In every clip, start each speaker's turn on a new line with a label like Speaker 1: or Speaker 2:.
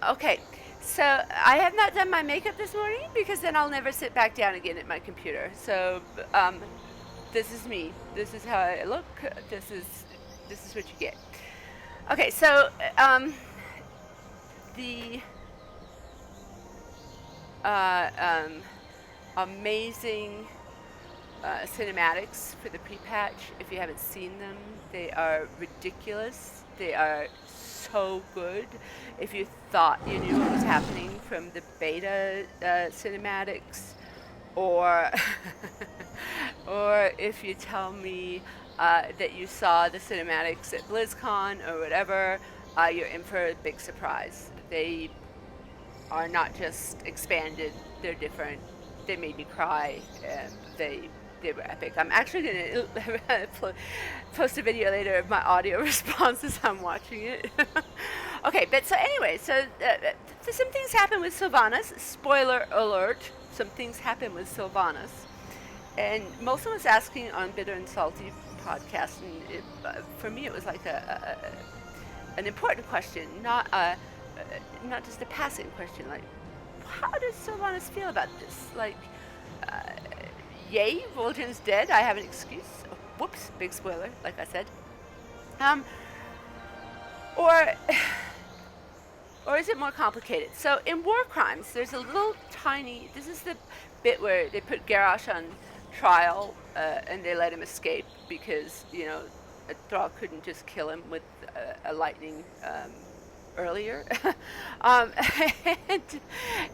Speaker 1: Okay, so I have not done my makeup this morning because then I'll never sit back down again at my computer. So this is me. This is how I look. This is what you get. Okay, so the um, amazing cinematics for the pre-patch. If you haven't seen them, they are ridiculous. They are so good. If you thought you knew what was happening from the beta cinematics, or or if you tell me that you saw the cinematics at BlizzCon or whatever, you're in for a big surprise. They are not just expanded; they're different. They made me cry. They were epic. I'm actually going to post a video later of my audio response as I'm watching it. Okay, but so anyway, so some things happen with Sylvanas. Spoiler alert, some things happen with Sylvanas. And Molsan was asking on Bitter and Salty podcast, and for me it was like an important question, not just a passing question. Like, how does Sylvanas feel about this? Like, yay, Vol'jin's dead. I have an excuse. Oh, whoops, big spoiler, like I said. Or is it more complicated? So in War Crimes, there's a little tiny. This is the bit where they put Garrosh on trial and they let him escape because a Thrall couldn't just kill him with a lightning. Earlier,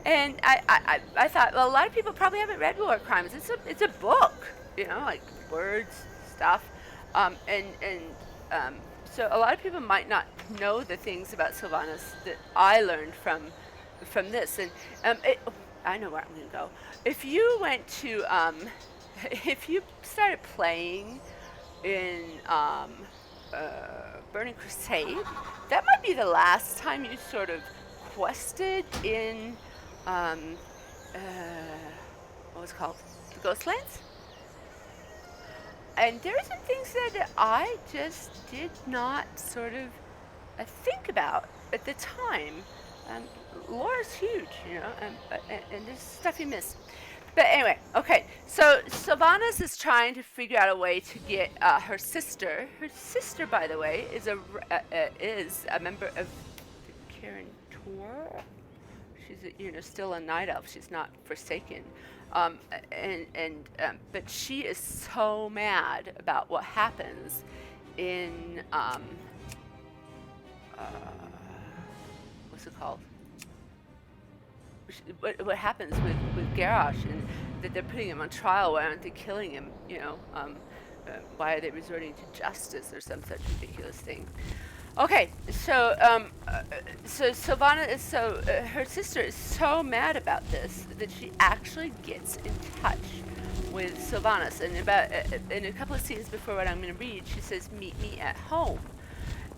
Speaker 1: and I thought, well, a lot of people probably haven't read War Crimes. It's a book, like words, stuff, so a lot of people might not know the things about Sylvanas that I learned from this. And I know where I'm going to go. If you went to, if you started playing in Burning Crusade, that might be the last time you sort of quested in what was it called? The Ghostlands? And there are some things that I just did not sort of think about at the time. Lore's huge, and there's stuff you miss. But anyway, okay, so Sylvanas is trying to figure out a way to get her sister. Her sister, by the way, is a member of the Karen Tor. She's still a night elf. She's not forsaken. But she is so mad about what happens in what's it called? What happens with Garrosh, and that they're putting him on trial. Why aren't they killing him? Why are they resorting to justice or some such ridiculous thing? Okay, so Sylvana is her sister is so mad about this that she actually gets in touch with Sylvanas, and in a couple of scenes before what I'm going to read, she says, "Meet me at home."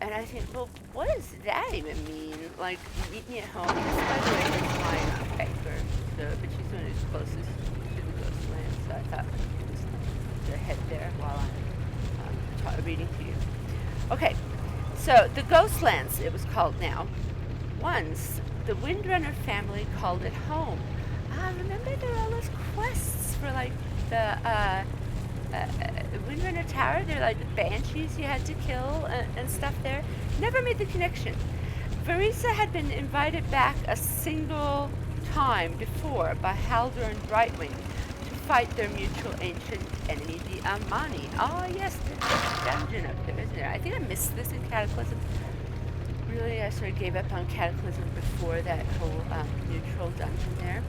Speaker 1: And I think, well, what does that even mean? Like, meet me at home? This, by the way, is my banker, but she's one who's closest to the Ghostland, so I thought I'd just head there while I'm reading to you. Okay, so the Ghostlands, it was called now. Once, the Windrunner family called it home. Remember there were all those quests for, like, the Windrunner Tower? They're like the banshees you had to kill and stuff there. Never made the connection. Varisa had been invited back a single time before by Haldur and Brightwing to fight their mutual ancient enemy, the Amani. Oh yes, there's a dungeon up there, isn't there? I think I missed this in Cataclysm. Really, I sort of gave up on Cataclysm before that whole neutral dungeon there.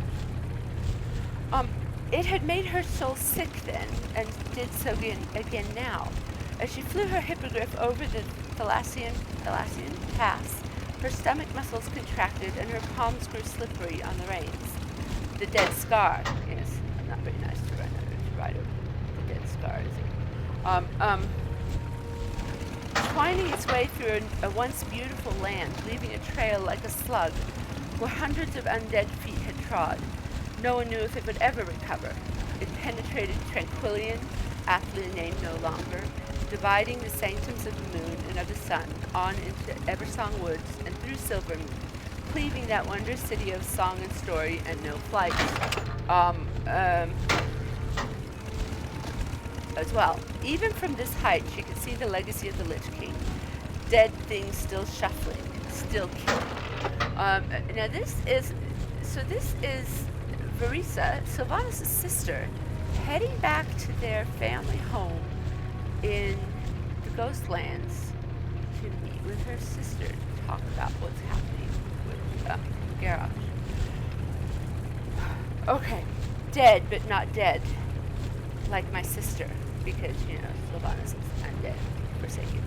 Speaker 1: It had made her soul sick then, and did so again now. As she flew her hippogriff over the Thalassian pass, her stomach muscles contracted and her palms grew slippery on the reins. The dead scar. Yes, not very nice to ride over the dead scar, is it? Twining its way through a once beautiful land, leaving a trail like a slug, where hundreds of undead feet had trod. No one knew if it would ever recover. It penetrated Tranquillian, aptly named no longer, dividing the sanctums of the moon and of the sun, on into Eversong Woods and through Silvermoon, cleaving that wondrous city of song and story and no flights. As well. Even from this height, she could see the legacy of the Lich King. Dead things still shuffling, still killing. Now this is Verisa, Sylvanas' sister, heading back to their family home in the Ghostlands to meet with her sister to talk about what's happening with Garrosh. Okay, dead but not dead, like my sister, because, Sylvanas is undead, forsaken.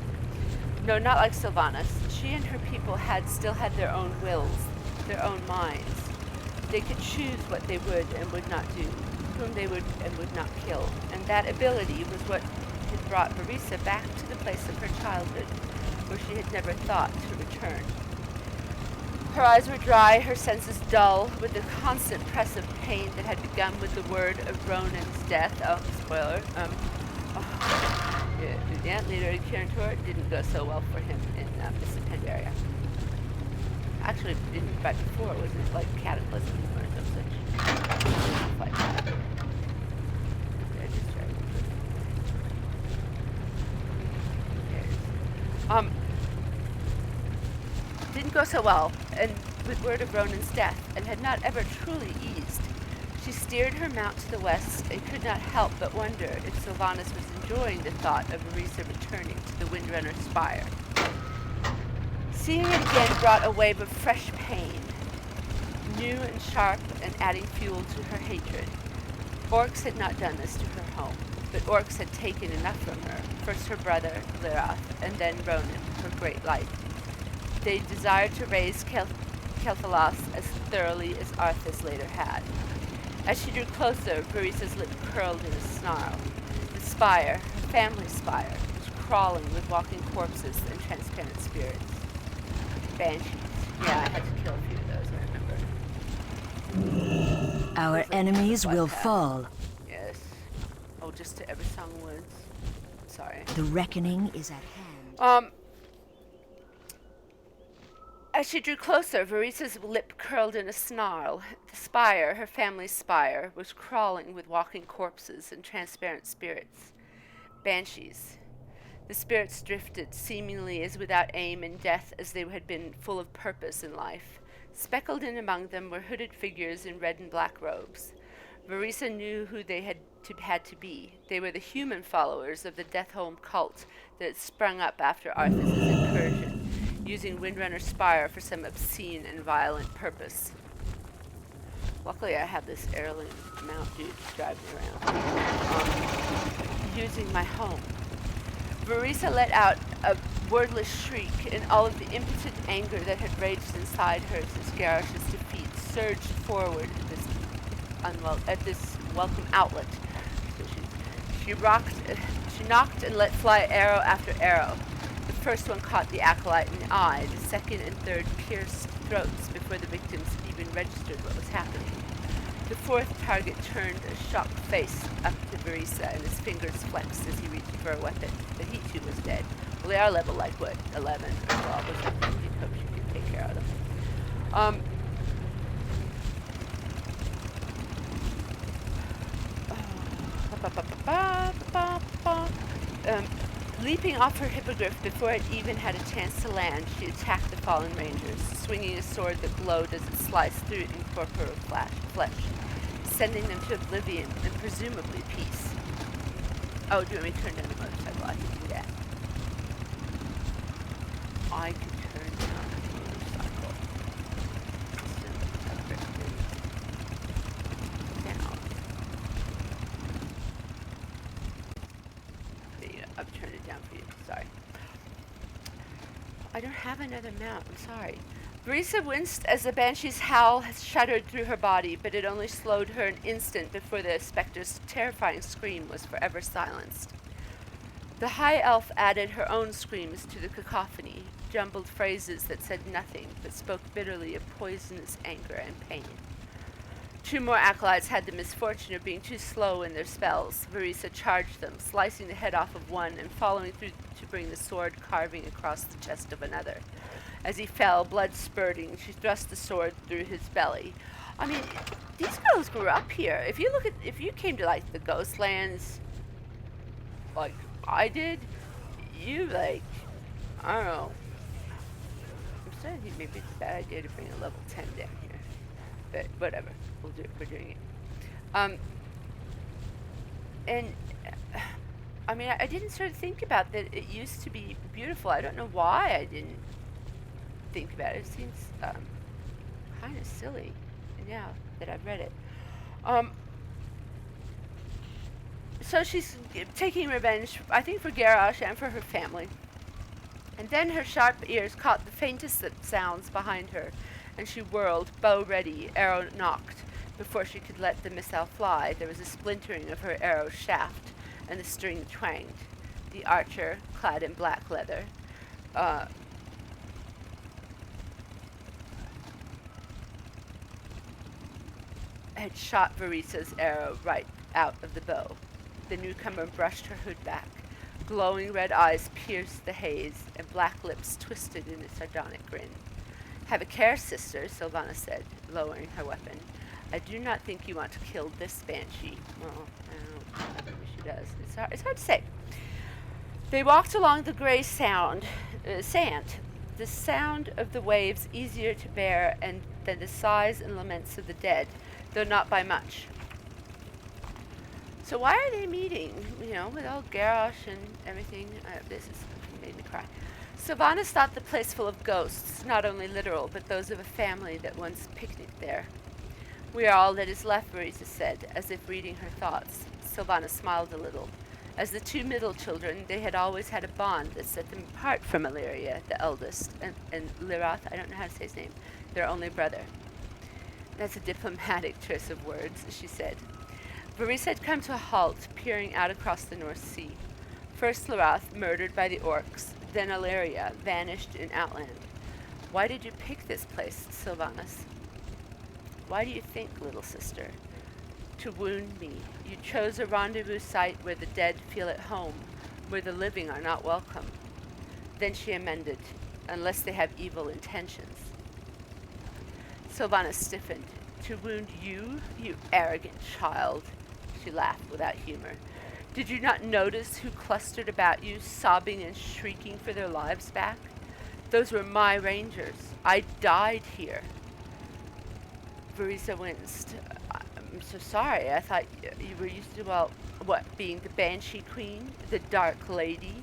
Speaker 1: No, not like Sylvanas. She and her people still had their own wills, their own minds. They could choose what they would and would not do, whom they would and would not kill, and that ability was what had brought Verisa back to the place of her childhood, where she had never thought to return. Her eyes were dry, her senses dull, with the constant press of pain that had begun with the word of Ronan's death. Oh, spoiler. The ant leader Kirantor didn't go so well for him in Miss Pandaria. Actually, right before, was it like Cataclysm or some such? Like that. Didn't go so well, and with word of Ronan's death, and had not ever truly eased. She steered her mount to the west and could not help but wonder if Sylvanas was enjoying the thought of Verisa returning to the Windrunner spire. Seeing it again brought a wave of fresh pain, new and sharp and adding fuel to her hatred. Orcs had not done this to her home, but orcs had taken enough from her, first her brother, Lirath, and then Ronan, her great light. They desired to raise Kel'Thalas as thoroughly as Arthas later had. As she drew closer, Verisa's lip curled in a snarl. The spire, her family spire, was crawling with walking corpses and transparent spirits. Banshees. Yeah, I had to kill a few of those, I remember.
Speaker 2: Our enemies will fall.
Speaker 1: Yes. Oh, just to Eversong Woods. Sorry.
Speaker 2: The reckoning is at hand.
Speaker 1: As she drew closer, Verisa's lip curled in a snarl. The spire, her family's spire, was crawling with walking corpses and transparent spirits. Banshees. The spirits drifted, seemingly as without aim and death as they had been full of purpose in life. Speckled in among them were hooded figures in red and black robes. Verisa knew who they had to be. They were the human followers of the Deathholm cult that had sprung up after Arthas' incursion, using Windrunner Spire for some obscene and violent purpose. Luckily, I have this heirloom mount dude to drive me around. Using my home. Verisa let out a wordless shriek, and all of the impotent anger that had raged inside her since Garrosh's defeat surged forward at this welcome outlet. So she knocked and let fly arrow after arrow. The first one caught the acolyte in the eye. The second and third pierced throats before the victims even registered what was happening. The fourth target turned a shocked face up to Verisa, and his fingers flexed as he reached for a weapon. But he too was dead. Well, they are level like what, 11 or 12 or something. You'd hope she could take care of them. Leaping off her hippogriff before it even had a chance to land, she attacked the fallen rangers, swinging a sword that glowed as it sliced through incorporeal flesh, sending them to oblivion and presumably peace. Oh, do you want me to turn down the motorcycle? I can do that. I can turn down the motorcycle. Down. I've turned it down for you. Sorry. I don't have another mount. I'm sorry. Verisa winced as the banshee's howl shuddered through her body, but it only slowed her an instant before the specter's terrifying scream was forever silenced. The high elf added her own screams to the cacophony, jumbled phrases that said nothing but spoke bitterly of poisonous anger and pain. Two more acolytes had the misfortune of being too slow in their spells. Verisa charged them, slicing the head off of one and following through to bring the sword carving across the chest of another. As he fell, blood spurting, she thrust the sword through his belly. I mean, these girls grew up here. If you came to like the Ghostlands, like I did, you like, I don't know. I'm starting to think maybe it's a bad idea to bring a level 10 down here, but whatever, we'll do it. We're doing it. And I mean, I didn't sort of think about that. It used to be beautiful. I don't know why I didn't think about it. It seems kind of silly now that I've read it. So she's taking revenge, I think, for Garrosh and for her family. And then her sharp ears caught the faintest sounds behind her, and she whirled, bow ready, arrow knocked. Before she could let the missile fly, there was a splintering of her arrow's shaft, and the string twanged. The archer, clad in black leather, had shot Varisa's arrow right out of the bow. The newcomer brushed her hood back. Glowing red eyes pierced the haze, and black lips twisted in a sardonic grin. Have a care, sister, Sylvanas said, lowering her weapon. I do not think you want to kill this banshee. Well, I don't know. Maybe she does. It's hard to say. They walked along the gray sand, the sound of the waves easier to bear than the sighs and laments of the dead, though not by much. So why are they meeting? You know, with all Garrosh and everything. This has made me cry. Sylvanas thought the place full of ghosts, not only literal, but those of a family that once picnicked there. We are all that is left, Marisa said, as if reading her thoughts. Sylvanas smiled a little. As the two middle children, they had always had a bond that set them apart from Illyria, the eldest, and Lirath, I don't know how to say his name, their only brother. That's a diplomatic choice of words, she said. Varisa had come to a halt, peering out across the North Sea. First Lirath, murdered by the orcs, then Illyria, vanished in Outland. Why did you pick this place, Sylvanas? Why do you think, little sister? To wound me. You chose a rendezvous site where the dead feel at home, where the living are not welcome. Then she amended, unless they have evil intentions. Sylvanas stiffened. To wound you, you arrogant child. She laughed without humor. Did you not notice who clustered about you, sobbing and shrieking for their lives back? Those were my rangers. I died here. Varisa winced. I'm so sorry. I thought you were used to, well, what, being the Banshee Queen? The Dark Lady?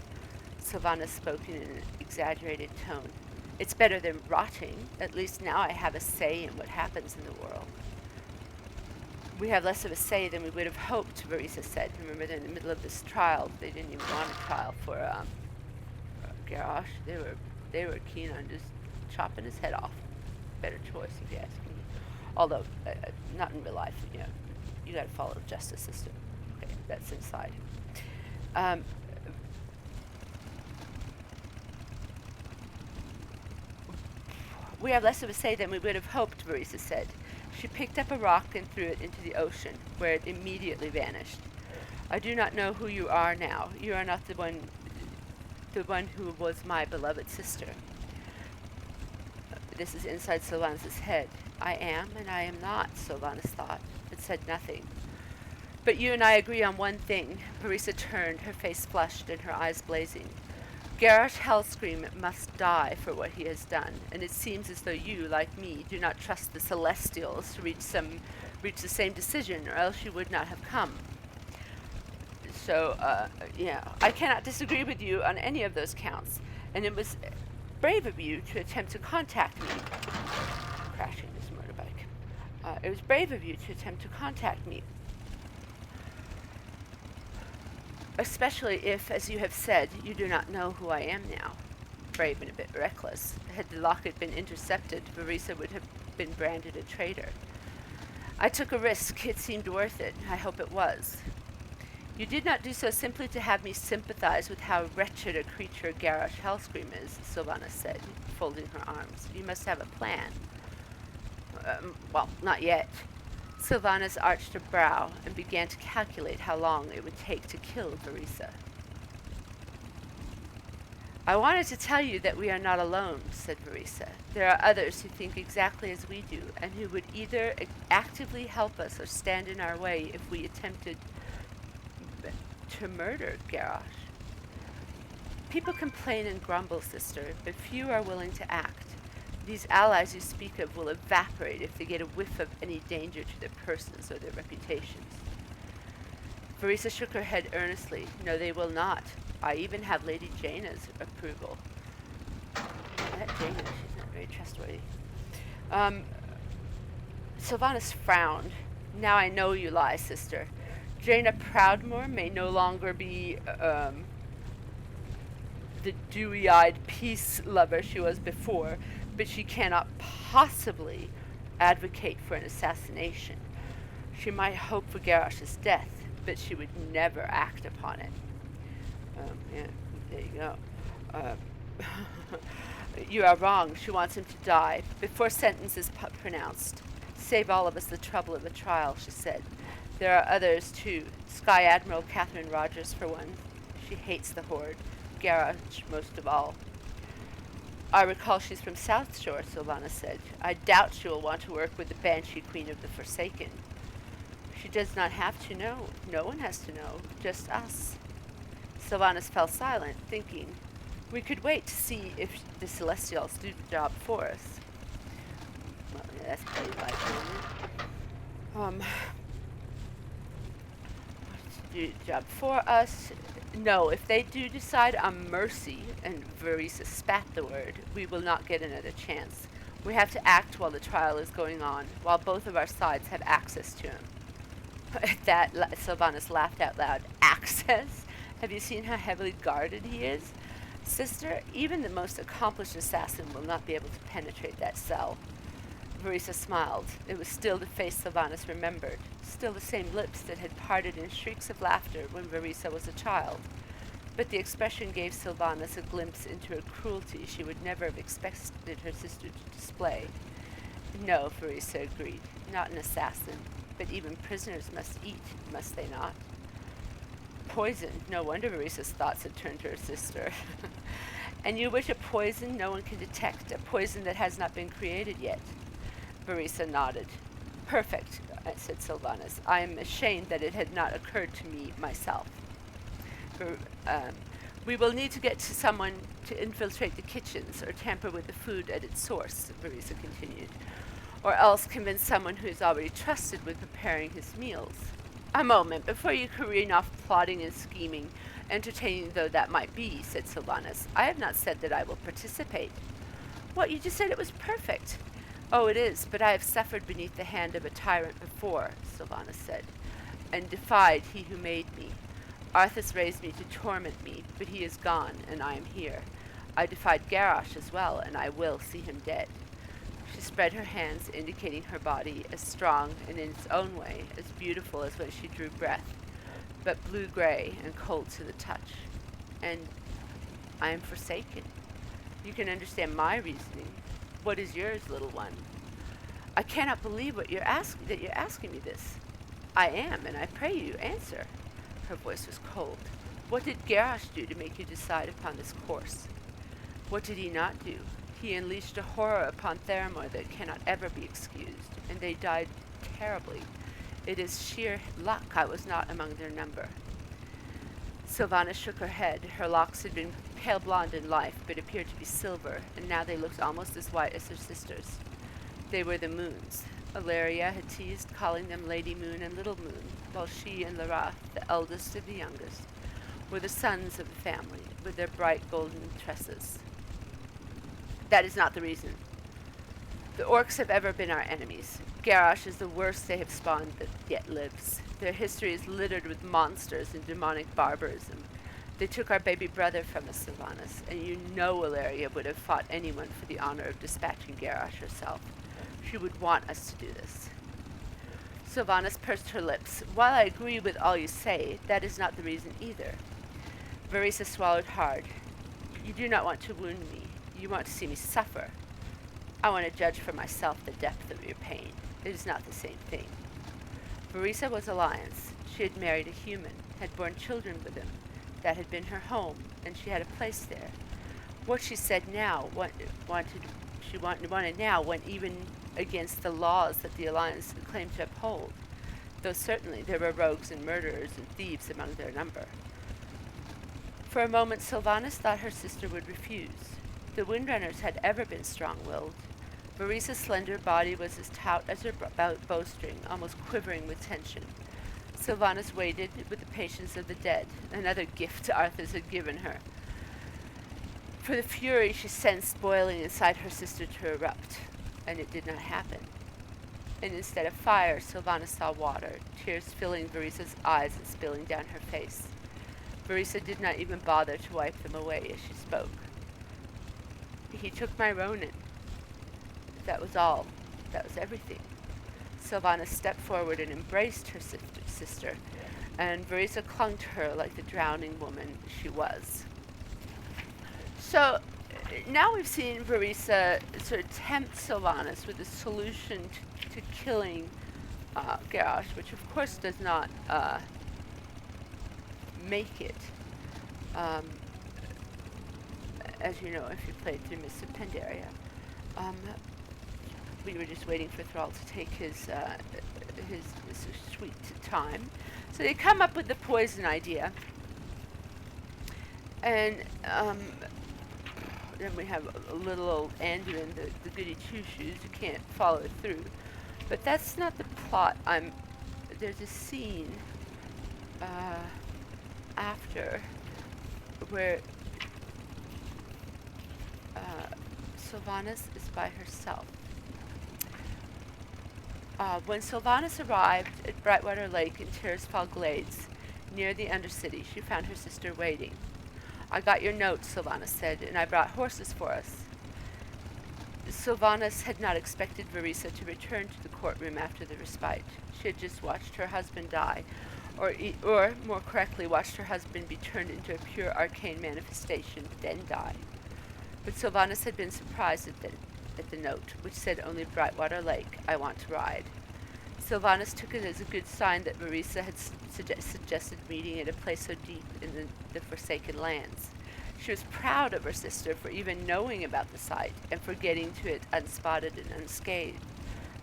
Speaker 1: Sylvanas spoke in an exaggerated tone. It's better than rotting. At least now I have a say in what happens in the world. We have less of a say than we would have hoped, Varisa said. Remember, they're in the middle of this trial. They didn't even want a trial for Garrosh. They were keen on just chopping his head off. Better choice, if you ask me. Although, not in real life, you know, you got to follow the justice system. Okay, that's inside. We have less of a say than we would have hoped, Varisa said. She picked up a rock and threw it into the ocean, where it immediately vanished. I do not know who you are now. You are not the one who was my beloved sister. This is inside Sylvanas' head. I am and I am not, Sylvanas thought, but said nothing. But you and I agree on one thing. Varisa turned, her face flushed and her eyes blazing. Garrosh Hellscream must die for what he has done, and it seems as though you, like me, do not trust the Celestials to reach the same decision, or else you would not have come. So, yeah, I cannot disagree with you on any of those counts, and it was brave of you to attempt to contact me. Crashing this motorbike. It was brave of you to attempt to contact me. Especially if, as you have said, you do not know who I am now. Brave and a bit reckless. Had the locket been intercepted, Varisa would have been branded a traitor. I took a risk. It seemed worth it. I hope it was. You did not do so simply to have me sympathize with how wretched a creature Garrosh Hellscream is, Sylvanas said, folding her arms. You must have a plan. Well, not yet. Sylvanas arched a brow and began to calculate how long it would take to kill Varisa. I wanted to tell you that we are not alone, said Verisa. There are others who think exactly as we do, and who would either actively help us or stand in our way if we attempted to murder Garrosh. People complain and grumble, sister, but few are willing to act. These allies you speak of will evaporate if they get a whiff of any danger to their persons or their reputations. Verisa shook her head earnestly. No, they will not. I even have Lady Jaina's approval. That Jaina, she's not very trustworthy. Sylvanas frowned. Now I know you lie, sister. Jaina Proudmoore may no longer be the dewy-eyed peace lover she was before, but she cannot possibly advocate for an assassination. She might hope for Garrosh's death, but she would never act upon it. Yeah, there you go. You are wrong. She wants him to die before sentence is pronounced. Save all of us the trouble of a trial, she said. There are others, too. Sky Admiral Catherine Rogers, for one. She hates the Horde. Garrosh most of all. I recall she's from South Shore, Sylvanas said. I doubt she will want to work with the Banshee Queen of the Forsaken. She does not have to know. No one has to know. Just us. Sylvanas fell silent, thinking, we could wait to see if the Celestials do the job for us. Well, yeah, that's pretty likely. Do the job for us? No, if they do decide on mercy, and Verisa spat the word, we will not get another chance. We have to act while the trial is going on, while both of our sides have access to him. At that, Sylvanas laughed out loud. Access? Have you seen how heavily guarded he is? Sister, even the most accomplished assassin will not be able to penetrate that cell. Verisa smiled. It was still the face Sylvanas remembered, still the same lips that had parted in shrieks of laughter when Verisa was a child. But the expression gave Sylvanas a glimpse into a cruelty she would never have expected her sister to display. No, Verisa agreed, not an assassin, but even prisoners must eat, must they not? Poison. No wonder Verisa's thoughts had turned to her sister. And you wish a poison no one can detect, a poison that has not been created yet? Verisa nodded. Perfect, said Sylvanas. I am ashamed that it had not occurred to me myself. We will need to get to someone to infiltrate the kitchens or tamper with the food at its source, Verisa continued, or else convince someone who is already trusted with preparing his meals. A moment, before you careen off plotting and scheming, entertaining though that might be, said Sylvanas. I have not said that I will participate. What, you just said it was perfect. Oh, it is, but I have suffered beneath the hand of a tyrant before, Sylvanas said, and defied he who made me. Arthas raised me to torment me, but he is gone, and I am here. I defied Garrosh as well, and I will see him dead. She spread her hands, indicating her body, as strong and in its own way as beautiful as when she drew breath, but blue-gray and cold to the touch. And I am forsaken. You can understand my reasoning. What is yours, little one? I cannot believe that you're asking me this. I am, and I pray you answer. Her voice was cold. What did Garrosh do to make you decide upon this course? What did he not do? He unleashed a horror upon Theramore that cannot ever be excused, and they died terribly. It is sheer luck I was not among their number. Sylvanas shook her head. Her locks had been pale blonde in life, but appeared to be silver, and now they looked almost as white as her sister's. They were the moons. Ilaria had teased, calling them Lady Moon and Little Moon, while she and Larath, the eldest of the youngest, were the sons of the family, with their bright golden tresses. That is not the reason. The orcs have ever been our enemies. Garrosh is the worst they have spawned that yet lives. Their history is littered with monsters and demonic barbarism. They took our baby brother from us, Sylvanas, and you know Ilaria would have fought anyone for the honor of dispatching Garrosh herself. She would want us to do this. Sylvanas pursed her lips. While I agree with all you say, that is not the reason either. Verisa swallowed hard. You do not want to wound me. You want to see me suffer. I want to judge for myself the depth of your pain. It is not the same thing. Verisa was Alliance. She had married a human, had borne children with him. That had been her home, and she had a place there. What she said now, wanted now, went even against the laws that the Alliance claimed to uphold, though certainly there were rogues and murderers and thieves among their number. For a moment, Sylvanas thought her sister would refuse. The Windrunners had ever been strong-willed. Veresa's slender body was as taut as her bowstring, almost quivering with tension. Sylvanas waited with the patience of the dead, another gift Arthas had given her. For the fury she sensed boiling inside her sister to erupt, and it did not happen. And instead of fire, Sylvanas saw water, tears filling Veresa's eyes and spilling down her face. Veresa did not even bother to wipe them away as she spoke. He took my Ronin. That was all. That was everything. Sylvanas stepped forward and embraced her sister, and Veresa clung to her like the drowning woman she was. So now we've seen Veresa sort of tempt Sylvanas with a solution to killing Garrosh, which of course does not make it. As you know, if you played through Mists of Pandaria. We were just waiting for Thrall to take his sweet time. So they come up with the poison idea. And then we have a little old Anduin, the goody two-shoes, who can't follow it through. But that's not the plot. There's a scene after where Sylvanas is by herself. When Sylvanas arrived at Brightwater Lake in Tirisfal Glades, near the Undercity, she found her sister waiting. "I got your note," Sylvanas said, "and I brought horses for us." Sylvanas had not expected Veresa to return to the courtroom after the respite. She had just watched her husband die, or more correctly, watched her husband be turned into a pure arcane manifestation, then die. But Sylvanas had been surprised at the note, which said only Brightwater Lake, "I want to ride." Sylvanas took it as a good sign that Veresa had suggested meeting at a place so deep in the Forsaken Lands. She was proud of her sister for even knowing about the site and for getting to it unspotted and unscathed.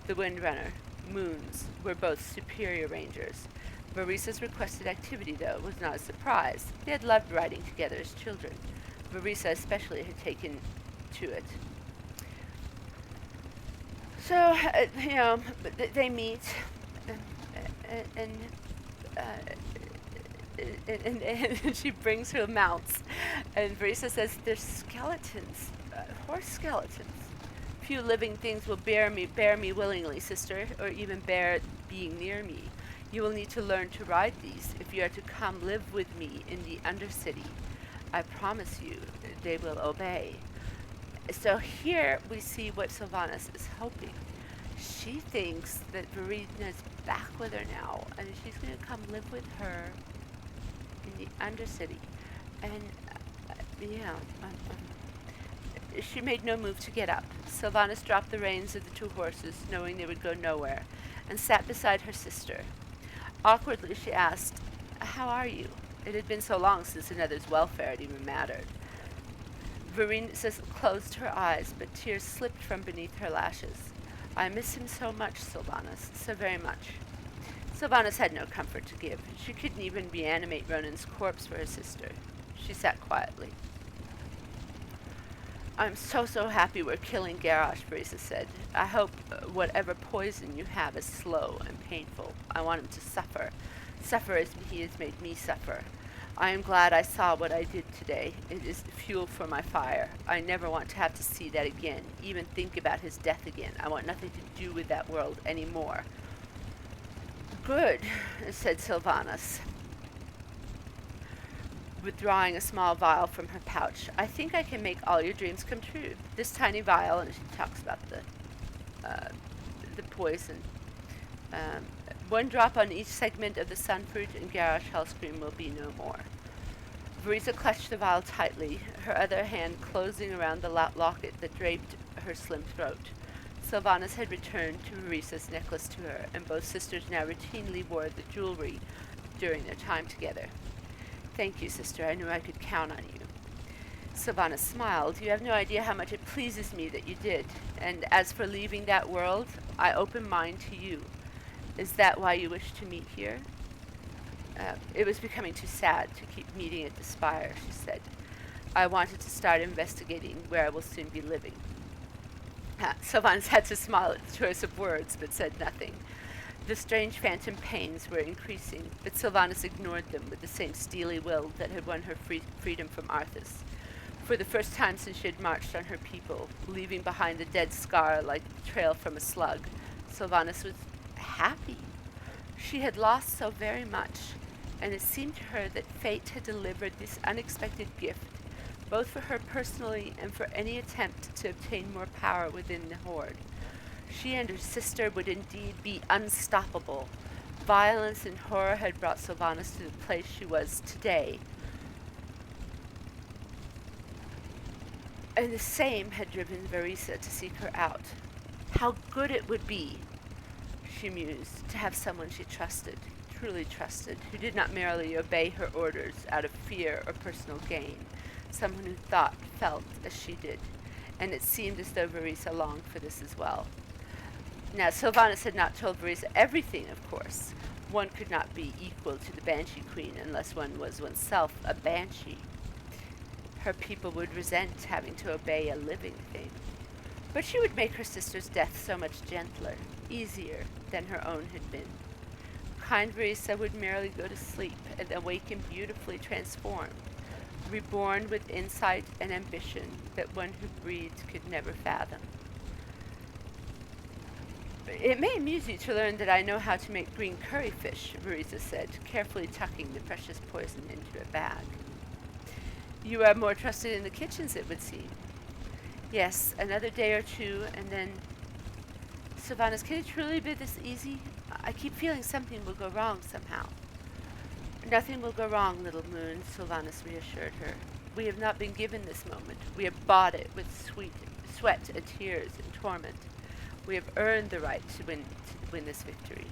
Speaker 1: The Windrunner, Moons, were both superior rangers. Veresa's requested activity, though, was not a surprise. They had loved riding together as children. Veresa especially had taken to it. So, they meet, and she brings her mounts, and Veresa says, "They're skeletons, horse skeletons. Few living things will bear me willingly, sister, or even bear being near me. You will need to learn to ride these if you are to come live with me in the Undercity. I promise you, they will obey." So here we see what Sylvanas is hoping. She thinks that Verena's back with her now, and she's going to come live with her in the Undercity. And, she made no move to get up. Sylvanas dropped the reins of the two horses, knowing they would go nowhere, and sat beside her sister. Awkwardly, she asked, "How are you?" It had been so long since another's welfare had even mattered. Veresa closed her eyes, but tears slipped from beneath her lashes. "I miss him so much, Sylvanas, so very much." Sylvanas had no comfort to give. She couldn't even reanimate Ronin's corpse for her sister. She sat quietly. "I'm so happy we're killing Garrosh," Veresa said. "I hope whatever poison you have is slow and painful. I want him to suffer as he has made me suffer. I am glad I saw what I did today. It is fuel for my fire. I never want to have to see that again, even think about his death again. I want nothing to do with that world anymore." "Good," said Sylvanas, withdrawing a small vial from her pouch. "I think I can make all your dreams come true. This tiny vial," and she talks about the poison. "One drop on each segment of the sunfruit, and Garrosh Hellscream will be no more." Veresa clutched the vial tightly, her other hand closing around the locket that draped her slim throat. Sylvanas had returned to Veresa's necklace to her, and both sisters now routinely wore the jewelry during their time together. "Thank you, sister. I knew I could count on you." Sylvanas smiled. You have no idea how much it pleases me that you did. And as for leaving that world, I open mine to you. Is that why you wish to meet here? It was becoming too sad to keep meeting at the spire, she said. I wanted to start investigating where I will soon be living. Sylvanas had to smile at the choice of words, but said nothing. The strange phantom pains were increasing, but Sylvanas ignored them with the same steely will that had won her freedom from Arthas. For the first time since she had marched on her people, leaving behind a dead scar like the trail from a slug, Sylvanas was happy. She had lost so very much, and it seemed to her that fate had delivered this unexpected gift, both for her personally and for any attempt to obtain more power within the Horde. She and her sister would indeed be unstoppable. Violence and horror had brought Sylvanas to the place she was today, and the same had driven Verisa to seek her out. How good it would be, she mused, to have someone she trusted, truly trusted, who did not merely obey her orders out of fear or personal gain, someone who thought, felt as she did, and it seemed as though Verisa longed for this as well. Now, Sylvanas had not told Verisa everything, of course. One could not be equal to the Banshee Queen unless one was oneself a Banshee. Her people would resent having to obey a living thing. But she would make her sister's death so much gentler, easier than her own had been. Kind Verisa would merely go to sleep and awaken beautifully transformed, reborn with insight and ambition that one who breeds could never fathom. It may amuse you to learn that I know how to make green curry fish, Verisa said, carefully tucking the precious poison into a bag. You are more trusted in the kitchens, it would seem. Yes, another day or two, and then... Sylvanas, can it truly be this easy? I keep feeling something will go wrong somehow. Nothing will go wrong, little moon, Sylvanas reassured her. We have not been given this moment. We have bought it with sweat and tears and torment. We have earned the right to win this victory.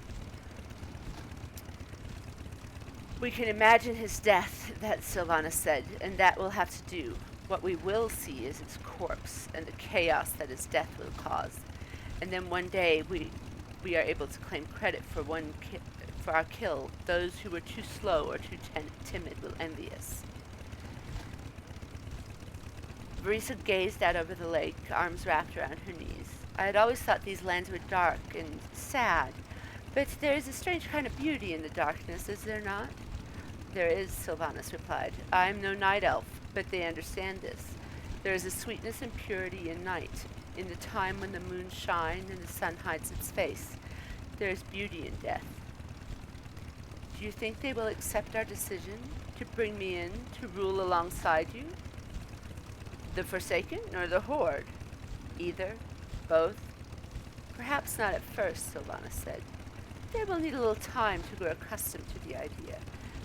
Speaker 1: We can imagine his death, that Sylvanas said, and that will have to do. What we will see is its corpse and the chaos that his death will cause. And then one day we are able to claim credit for our kill. Those who were too slow or too timid will envy us. Verisa gazed out over the lake, arms wrapped around her knees. I had always thought these lands were dark and sad, but there is a strange kind of beauty in the darkness, is there not? There is, Sylvanas replied. I am no night elf, but they understand this. There is a sweetness and purity in night, in the time when the moon shines and the sun hides its face. There is beauty in death. Do you think they will accept our decision to bring me in to rule alongside you? The Forsaken or the Horde? Either. Both? Perhaps not at first, Sylvanas said. They will need a little time to grow accustomed to the idea,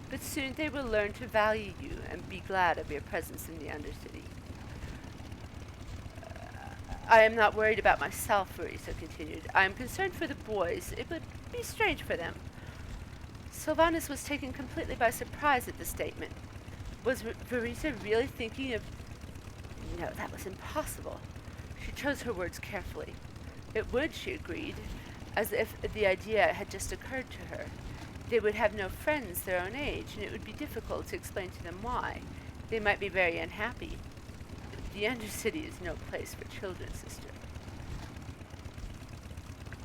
Speaker 1: but soon they will learn to value you and be glad of your presence in the Undercity. I am not worried about myself, Verisa continued. I am concerned for the boys. It would be strange for them. Sylvanas was taken completely by surprise at the statement. Was Verisa really thinking of... No, that was impossible. She chose her words carefully. It would, she agreed, as if the idea had just occurred to her. They would have no friends their own age, and it would be difficult to explain to them why. They might be very unhappy. The Undercity is no place for children, sister.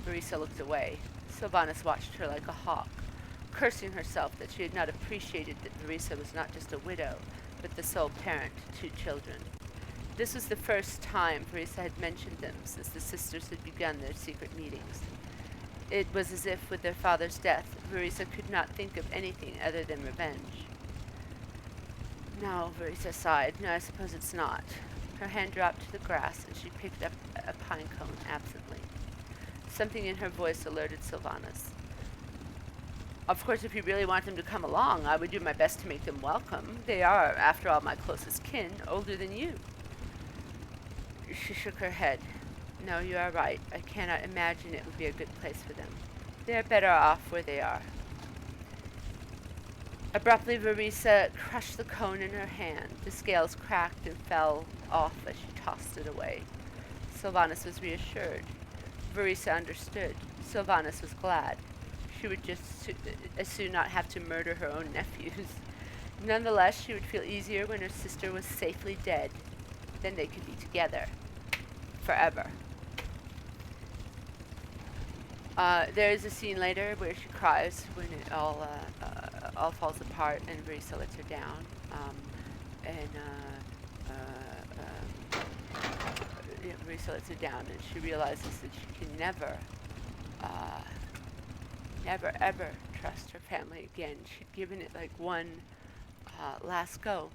Speaker 1: Verisa looked away. Sylvanas watched her like a hawk, cursing herself that she had not appreciated that Verisa was not just a widow, but the sole parent to 2 children. This was the first time Verisa had mentioned them since the sisters had begun their secret meetings. It was as if, with their father's death, Verisa could not think of anything other than revenge. No, Verisa sighed. No, I suppose it's not. Her hand dropped to the grass, and she picked up a pine cone absently. Something in her voice alerted Sylvanas. Of course, if you really want them to come along, I would do my best to make them welcome. They are, after all, my closest kin, older than you. She shook her head. No, you are right. I cannot imagine it would be a good place for them. They are better off where they are. Abruptly, Verisa crushed the cone in her hand. The scales cracked and fell off as she tossed it away. Sylvanas was reassured. Verisa understood. Sylvanas was glad. She would just as soon not have to murder her own nephews. Nonetheless, she would feel easier when her sister was safely dead. Then they could be together. Forever. There's a scene later where she cries when it all falls apart and Verisa lets her down. Verisa lets her down and she realizes that she can never ever trust her family again. She'd given it like one last go.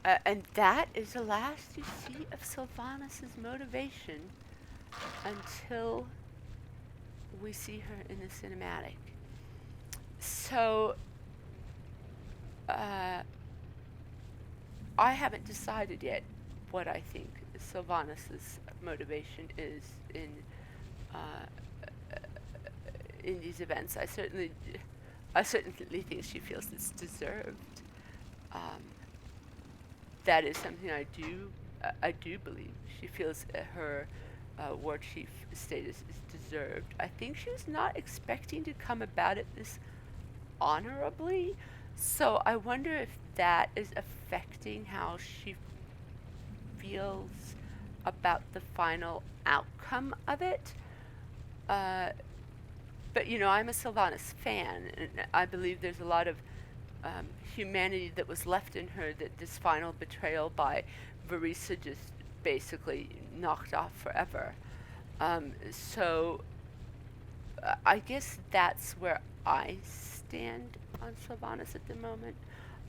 Speaker 1: And that is the last you see of Sylvanas' motivation until we see her in the cinematic. So, I haven't decided yet what I think Sylvanas' motivation is in these events. I certainly think she feels it's deserved. That is something I do believe. She feels her war chief status is deserved. I think she's not expecting to come about it this honorably, so I wonder if that is affecting how she feels about the final outcome of it. But I'm a Sylvanas fan, and I believe there's a lot of humanity that was left in her that this final betrayal by Verisa just basically knocked off forever. So I guess that's where I stand on Sylvanas at the moment.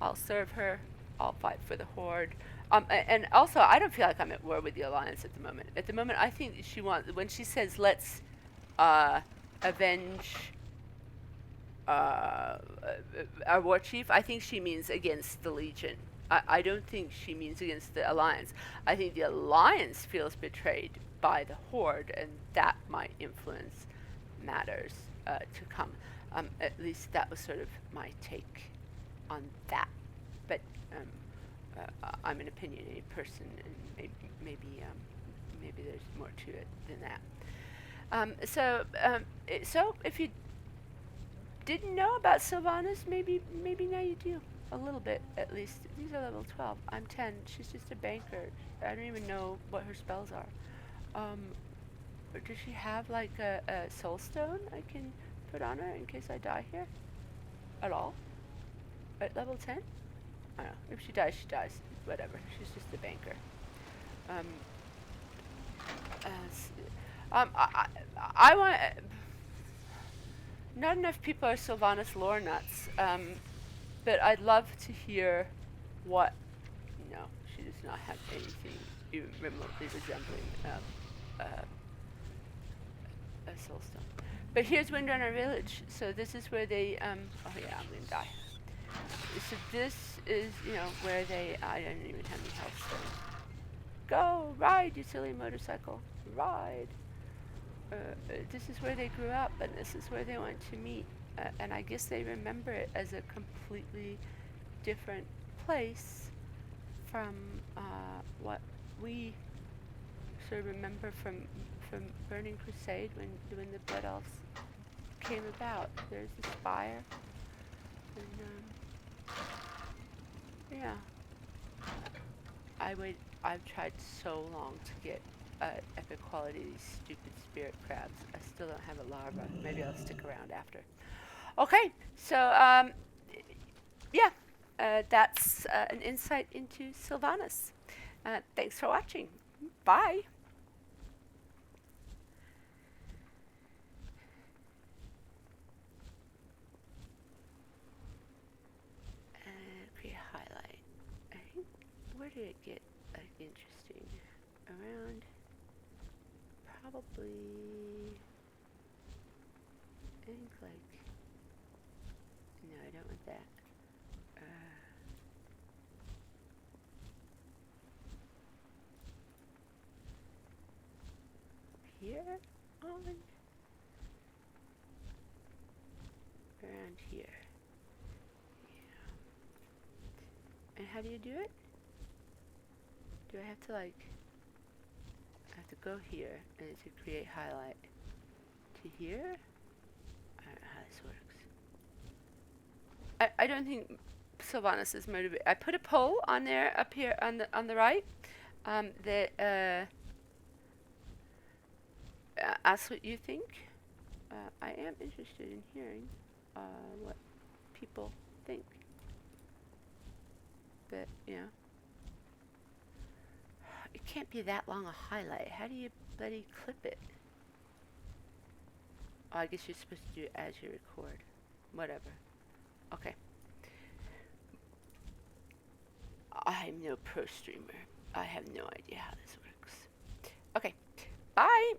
Speaker 1: I'll serve her. I'll fight for the Horde. And also, I don't feel like I'm at war with the Alliance at the moment. At the moment, I think she wants, when she says, let's avenge our war chief, I think she means against the Legion. I don't think she means against the Alliance. I think the Alliance feels betrayed by the Horde, and that might influence matters to come. At least that was sort of my take on that. But I'm an opinionated person, and maybe there's more to it than that. So if you didn't know about Sylvanas, maybe now you do. A little bit, at least. These are level 12. I'm 10. She's just a banker. I don't even know what her spells are. Does she have like a soul stone I can put on her in case I die here? At all? At level 10? I don't know. If she dies, she dies. Whatever. She's just a banker. I want... Not enough people are Sylvanas lore nuts, but I'd love to hear what... No, she does not have anything even remotely resembling a soulstone. But here's Windrunner Village. So this is where they... oh yeah, I'm gonna die. So this is, where they... I don't even have any health stones. Go! Ride, you silly motorcycle. Ride! This is where they grew up, and this is where they went to meet. And I guess they remember it as a completely different place from what we sort of remember from Burning Crusade when the Blood Elves came about. There's the spire, and yeah. I've tried so long to get epic quality these stupid spirit crabs. I still don't have a larva. Maybe I'll stick around after. Okay, so yeah, that's an insight into Sylvanas. Thanks for watching. Bye. Create a highlight. I think, where did it get interesting? Around probably, I think like, no, I don't want that. Here on, around here. do you do it? Do I have to like... I have to go here and to create highlight. To here? I don't know how this works. I don't think Sylvanas is motivated. I put a poll on there up here on the right that ask what you think. I am interested in hearing what people think. But you know, it can't be that long a highlight. How do you bloody clip it? Oh, I guess you're supposed to do it as you record. Whatever. Okay. I'm no pro streamer. I have no idea how this works. Okay. Bye.